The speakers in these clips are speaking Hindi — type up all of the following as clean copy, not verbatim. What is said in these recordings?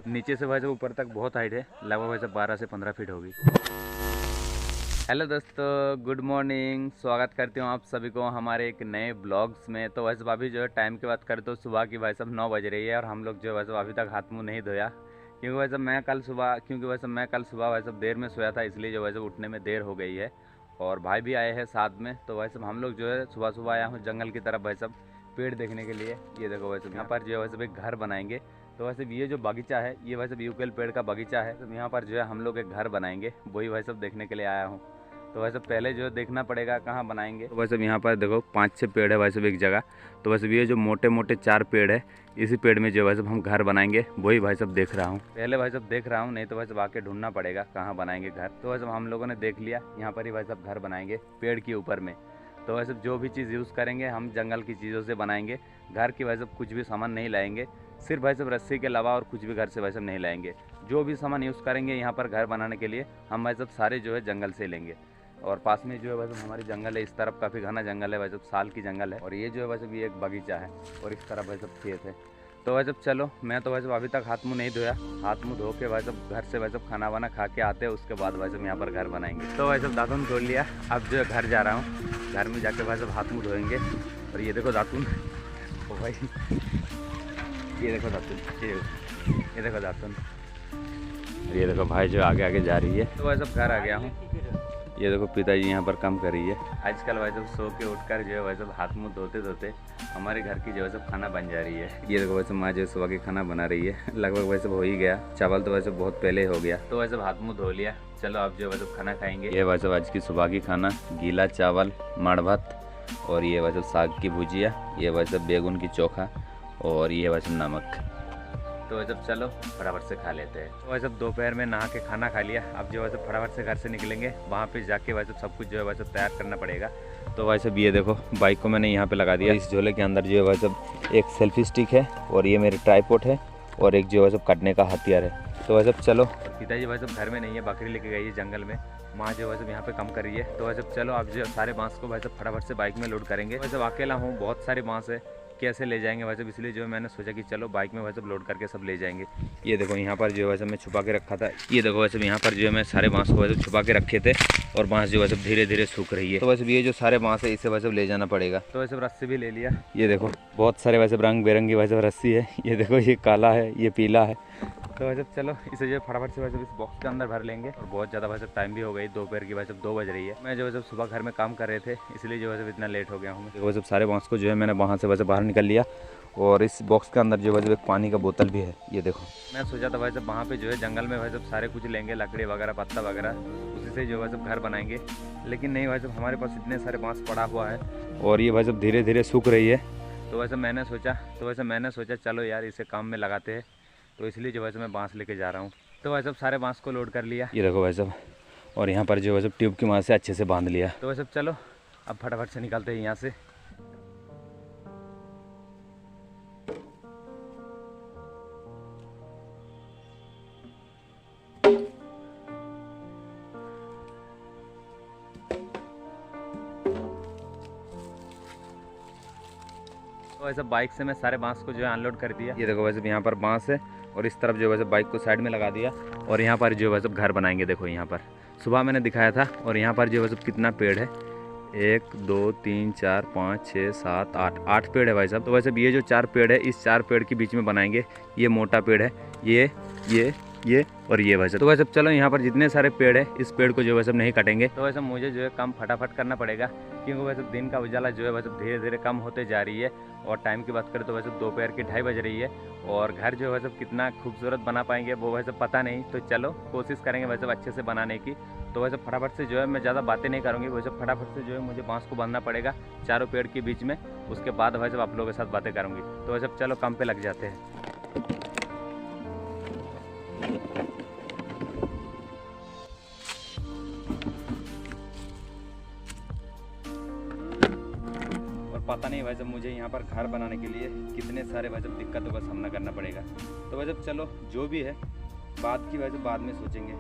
नीचे से भाई साहब ऊपर तक बहुत हाइट है, लगभग भाई साहब 12 से 15 फीट होगी। हेलो दोस्तों, गुड मॉर्निंग। स्वागत करती हूँ आप सभी को हमारे एक नए ब्लॉग्स में। तो वैसे अभी जो है टाइम की बात करें तो सुबह की भाई साहब 9 बज रही है और हम लोग जो है वैसे अभी तक हाथ मुंह नहीं धोया, क्योंकि वैसे मैं कल सुबह वैसे देर में सोया था, इसलिए जो वैसे उठने में देर हो गई है। और भाई भी आए हैं साथ में। तो वैसे हम लोग जो है सुबह सुबह आया हूँ जंगल की तरफ भाई साहब पेड़ देखने के लिए। ये देखो वैसे यहाँ पर जो है वैसे एक घर बनाएंगे। तो वैसे ये जो बगीचा है ये वैसे यूकेल पेड़ का बगीचा है। तो यहाँ पर जो है हम लोग एक घर बनाएंगे, वही भाई साहब देखने के लिए आया हूँ। तो वैसे पहले जो देखना पड़ेगा कहाँ बनाएंगे। तो वैसे यहाँ पर देखो 5-6 पेड़ है वैसे एक जगह। तो वैसे ये जो मोटे मोटे 4 पेड़ है, इसी पेड़ में जो वैसे हम घर बनाएंगे, वही भाई साहब देख रहा हूँ। पहले भाई साहब देख रहा हूँ, नहीं तो वैसे आके ढूंढना पड़ेगा कहाँ बनाएंगे घर। तो वैसे हम लोगों ने देख लिया, यहाँ पर ही भाई साहब घर बनाएंगे पेड़ के ऊपर में। तो वैसे जो भी चीज़ यूज़ करेंगे हम जंगल की चीज़ों से बनाएंगे। घर की भाई साहब कुछ भी सामान नहीं लाएंगे, सिर्फ भाई साहब रस्सी के अलावा और कुछ भी घर से भाई साहब नहीं लाएंगे। जो भी सामान यूज़ करेंगे यहाँ पर घर बनाने के लिए हम भाई साहब सारे जो है जंगल से लेंगे। और पास में जो है वैसे हमारी जंगल है, इस तरफ काफ़ी घना जंगल है वैसे, साल की जंगल है। और ये जो है वैसे भी एक बगीचा है और इस तरफ वैसे खेत है। तो वैसे चलो, मैं तो वैसे अभी तक हाथ मुंह नहीं धोया, हाथ मुंह धो के वैसे घर से वैसे खाना वाना खा के आते हैं, उसके बाद वैसे यहाँ पर घर बनाएंगे। तो वैसे दातुन धो लिया, अब जो है घर जा रहा हूँ। घर में जाके वैसे हाथ मुँह धोएंगे। और ये देखो दातुन, ओ भाई ये देखो दातुन, ये देखो दातुन, ये देखो भाई जो आगे आगे जा रही है। तो वैसे घर आ गया हूँ। ये देखो पिताजी यहाँ पर काम कर रही है। आजकल वैसे सो के उठकर जो है वैसे हाथ मुंह धोते धोते हमारे घर की जो है सब खाना बन जा रही है। ये देखो वैसे माँ जो है सुबह की खाना बना रही है, लगभग वैसे हो ही गया। चावल तो वैसे बहुत पहले हो गया। तो वैसे हाथ मुंह धो लिया, चलो अब जो वैसे खाना खाएंगे। ये वैसे आज की सुबह की खाना, गीला चावल, माड़ भात, और ये वैसे साग की भुजिया, ये वैसे बैगन की चोखा, और ये वैसे नमक। तो वैसे चलो फटाफट से खा लेते हैं। तो वैसे दोपहर में नहा के खाना खा लिया, अब जो वैसे फटाफट से घर से निकलेंगे, वहाँ पे जाके वैसे सब कुछ जो है वैसे तैयार करना पड़ेगा। तो वैसे ये देखो बाइक को मैंने यहाँ पे लगा दिया। इस झोले के अंदर जो है वैसे एक सेल्फी स्टिक है, और ये मेरे ट्राइपॉड है, और एक जो है सब काटने का हथियार है। तो वैसे चलो, पिताजी वैसे घर में नहीं है, बकरी लेके गई है जंगल में। माँ जो वैसे यहाँ पे काम कर रही है। तो वैसे चलो अब जो सारे बांस को वैसे फटाफट से बाइक में लोड करेंगे। वैसे अकेला हूँ, बहुत सारे बांस है, कैसे ले जाएंगे वैसे, इसलिए जो है मैंने सोचा कि चलो बाइक में वैसे लोड करके सब ले जाएंगे। ये देखो यहाँ पर जो है वैसे मैं छुपा के रखा था। ये देखो वैसे यहाँ पर जो है मैं सारे बांस को वैसे छुपा के रखे थे, और बांस जो वैसे धीरे धीरे सूख रही है। तो वैसे ये जो सारे बांस है इसे वैसे ले जाना पड़ेगा। तो वैसे रस्सी भी ले लिया। ये देखो बहुत सारे वैसे रंग बिरंगी वैसे रस्सी है। ये देखो ये काला है, ये पीला है। तो वैसे चलो इसे जो फटाफट से वैसे इस बॉक्स के अंदर भर लेंगे। और बहुत ज़्यादा वैसे टाइम भी हो गई, दोपहर की वैसे 2 बज रही है। मैं जो वैसे सुबह घर में काम कर रहे थे, इसलिए जो वैसे इतना लेट हो गया हूँ। वैसे सारे बॉक्स को जो है मैंने वहाँ से वैसे बाहर निकल लिया, और इस बॉक्स के अंदर जो वैसे एक पानी का बोतल भी है। ये देखो मैं सोचा था वैसे वहाँ पे जो है जंगल में वैसे सारे कुछ लेंगे, लकड़ी वगैरह, पत्ता वगैरह, उसी से जो वैसे घर बनाएंगे। लेकिन नहीं, वैसे हमारे पास इतने सारे बांस पड़ा हुआ है, और ये वैसे धीरे धीरे सूख रही है। तो वैसे मैंने सोचा चलो यार इसे काम में लगाते हैं। तो इसलिए जो वैसे मैं बांस लेके जा रहा हूँ। तो वैसे सारे बांस को लोड कर लिया। ये देखो वैसे, और यहाँ पर जो वैसे ट्यूब की मदद से अच्छे से बांध लिया। तो वैसे चलो अब फटाफट से निकलते हैं यहाँ से। तो वैसे बाइक से मैं सारे बांस को जो है अनलोड कर दिया। ये देखो वैसे यहाँ पर बांस है, और इस तरफ जो वैसे बाइक को साइड में लगा दिया। और यहाँ पर जो वैसे घर बनाएंगे, देखो यहाँ पर सुबह मैंने दिखाया था। और यहाँ पर जो वैसे कितना पेड़ है, 1 2 3 4 5 6 7 8 पेड़ है भाई साहब। तो वैसे ये जो 4 पेड़ है, इस 4 पेड़ के बीच में बनाएंगे। ये मोटा पेड़ है, ये और ये वैसे। तो वैसे चलो यहाँ पर जितने सारे पेड़ है, इस पेड़ को जो वैसे नहीं काटेंगे। तो वैसे मुझे जो है काम फटाफट करना पड़ेगा, क्योंकि वैसे दिन का उजाला जो है वैसे धीरे धीरे कम होते जा रही है। और टाइम की बात करें तो वैसे दोपहर की 2:30 बज रही है। और घर जो है वैसे कितना खूबसूरत बना पाएंगे वो वैसे पता नहीं। तो चलो कोशिश करेंगे वैसे अच्छे से बनाने की। तो वैसे फटाफट से जो है मैं ज़्यादा बातें नहीं करूँगी, वैसे फटाफट से जो है मुझे बांस को बांधना पड़ेगा चारों पेड़ के बीच में। उसके बाद वैसे आप लोगों के साथ बातें करूँगी। तो वैसे चलो काम पे लग जाते हैं। पता नहीं वैसे मुझे यहाँ पर घर बनाने के लिए कितने सारे वैसे दिक्कतों का सामना करना पड़ेगा। तो वैसे चलो जो भी है बात की वैसे बाद में सोचेंगे।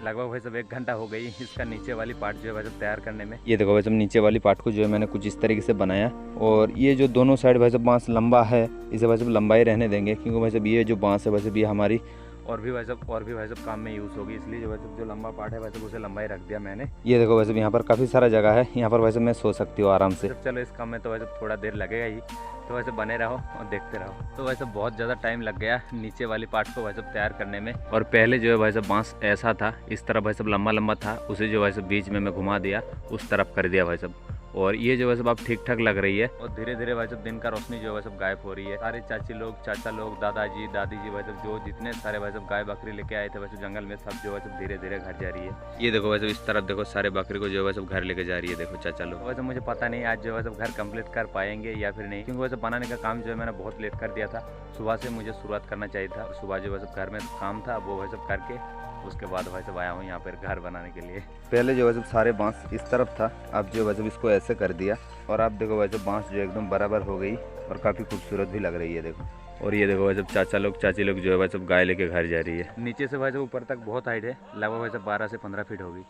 लगभग भाई सब 1 घंटा हो गई इसका नीचे वाली पार्ट जो है भाई सब तैयार करने में। ये देखो भाई सब नीचे वाली पार्ट को जो है मैंने कुछ इस तरीके से बनाया, और ये जो दोनों साइड भाई सब बांस लंबा है, इसे भाई सब लंबाई रहने देंगे, क्योंकि भाई सब ये जो बांस है भाई सब ये हमारी और भी भाई सब काम में यूज़ होगी, इसलिए जो भाई सब जो लंबा पार्ट है भाई सब उसे लंबाई रख दिया मैंने। ये देखो भाई सब यहाँ पर काफ़ी सारा जगह है, यहाँ पर भाई सब मैं सो सकती हूँ आराम से। चलो इस काम में तो भाई सब थोड़ा देर लगेगा ही, तो वैसे बने रहो और देखते रहो। तो वैसे बहुत ज़्यादा टाइम लग गया नीचे वाली पार्ट को भाई सब तैयार करने में। और पहले जो है भाई सब बांस ऐसा था, इस तरह भाई सब लंबा लंबा था, उसे जो भाई सब बीच में मैं घुमा दिया, उस तरफ कर दिया भाई सब। और ये जो है सब अब ठीक ठाक लग रही है, और धीरे धीरे भाई सब दिन का रोशनी जो है सब गायब हो रही है। सारे चाची लोग, चाचा लोग, दादाजी, दादी जी भाई सब जो जितने सारे भाई सब गाय बकरी लेके आए थे वैसे जंगल में, सब जो है सब धीरे धीरे घर जा रही है। ये देखो वैसे इस तरफ देखो, सारे बकरी को जो है सब घर लेके जा रही है, देखो चाचा लोग। वैसे मुझे पता नहीं आज जो है सब घर कंप्लीट कर पाएंगे या फिर नहीं, क्योंकि वैसे बनाने का काम जो है मैंने बहुत लेट कर दिया था। सुबह से मुझे शुरुआत करना चाहिए था, सुबह जो है सब घर में काम था वो वह सब करके उसके बाद भाई सब आया हूँ यहाँ पर घर बनाने के लिए। पहले जो है सब सारे बांस इस तरफ था, अब जो है सब इसको ऐसे कर दिया, और आप देखो वैसे बांस जो एकदम बराबर हो गई और काफ़ी खूबसूरत भी लग रही है देखो। और ये देखो भाई सब चाचा लोग, चाची लोग जो है भाई सब गाय लेके घर जा रही है। नीचे से भाई सब ऊपर तक बहुत हाइट है, लगभग भाई सब 12 से 15 फीट होगी।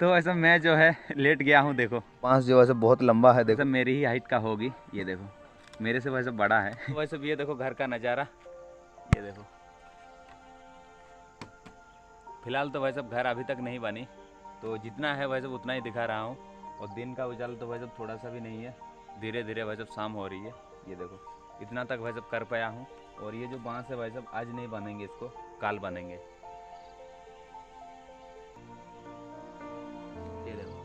तो वैसे मैं जो है लेट गया हूँ, देखो बांस जो वैसे बहुत लंबा है, देखो मेरी ही हाइट का होगी, ये देखो मेरे से वैसे बड़ा है। तो वैसे ये देखो घर का नज़ारा, ये देखो। फिलहाल तो भाई सब घर अभी तक नहीं बनी, तो जितना है भाई सब उतना ही दिखा रहा हूँ। और दिन का उजाला तो भाई सब थोड़ा सा भी नहीं है, धीरे धीरे भाई सब शाम हो रही है। ये देखो इतना तक भाई सब कर पाया हूँ। और ये जो बांस है भाई सब आज नहीं बनेंगे, इसको काल बनेंगे। ये देखो,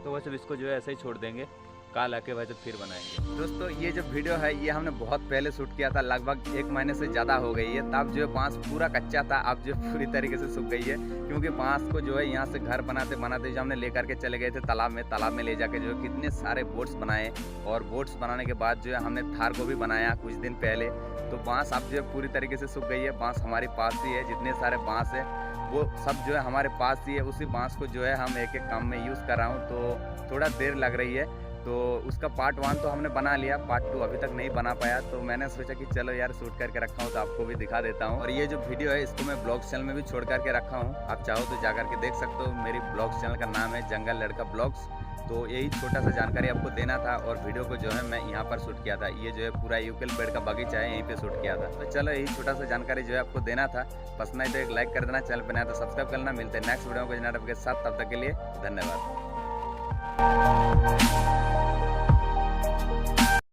तो भाई सब इसको जो है ऐसे ही छोड़ देंगे, काल आके भाई सब फिर बनाएंगे। दोस्तों ये जो वीडियो है ये हमने बहुत पहले शूट किया था, लगभग 1 महीने से ज़्यादा हो गई है। तब जो है बांस पूरा कच्चा था, अब जो पूरी तरीके से सूख गई है, क्योंकि बांस को जो है यहाँ से घर बनाते बनाते जो हमने लेकर के चले गए थे तालाब में ले जाके जो है कितने सारे बोट्स बनाए। और बोट्स बनाने के बाद जो है हमने थार को भी बनाया कुछ दिन पहले। तो बांस अब जो है पूरी तरीके से सूख गई है, बांस हमारे पास ही है, जितने सारे बांस है वो सब जो है हमारे पास ही है। उसी बांस को जो है हम एक काम में यूज़ कर रहा हूँ, तो थोड़ा देर लग रही है। तो उसका पार्ट 1 तो हमने बना लिया, पार्ट 2 अभी तक नहीं बना पाया, तो मैंने सोचा कि चलो यार शूट करके रखा हूँ तो आपको भी दिखा देता हूँ। और ये जो वीडियो है इसको मैं ब्लॉग्स चैनल में भी छोड़ करके रखा हूँ, आप चाहो तो जा करके देख सकते हो। मेरी ब्लॉग्स चैनल का नाम है जंगल लड़का ब्लॉग्स। तो यही छोटा सा जानकारी आपको देना था, और वीडियो को जो है मैं यहाँ पर शूट किया था। ये जो है पूरा यूकेल पेड़ का बगीचा है, यहीं पे शूट किया था। तो चलो यही छोटा सा जानकारी जो है आपको देना था। पसंद आए तो एक लाइक कर देना, चैनल पर नया तो सब्सक्राइब करना। मिलते हैं नेक्स्ट वीडियो को नोटिफिकेशन के साथ, तब तक के लिए धन्यवाद।